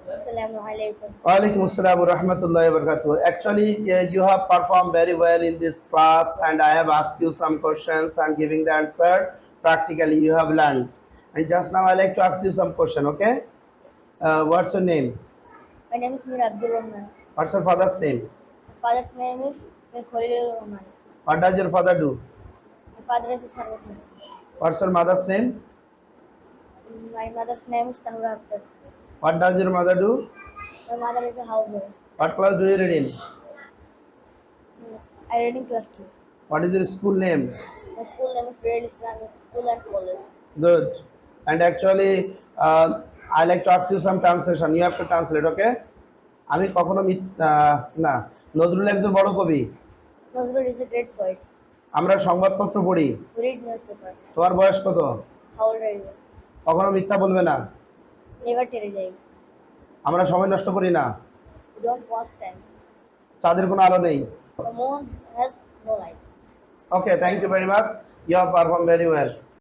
Assalamualaikum. Walaikum assalam wa rahmatullahi wa barakatuh. Actually, you have performed very well in this class, and I have asked you some questions and giving the answer. Practically, you have learned. And just now, I like to ask you some question. Okay? What's your name? My name is Mir Abdul Rahman. What's your father's name? My father's name is Mir Khalilur Rahman. What does your father do? My father is a serviceman. What's your mother's name? My mother's name is Tahura Akhtar. What does your mother do? My mother is a housewife. What class do you read in? I read in class 2. What is your school name? My school name is Real Islamic School and College. Good. And actually, I like to ask you some translation. You have to translate, okay? আমি কখনো না নজরুল একজন বড় কবি। Nazrul is a great poet. আমরা সংবাদপত্র পড়ি। We read newspaper. তোমার বয়স কত? How old are you? কখনো মিথ্যা বলবে না। Never tell a lie. আমরা সময় নষ্ট করি না। We don't waste time. চাঁদের কোনো আলো নেই। The moon has no light. Okay, thank you very much. You have performed very well.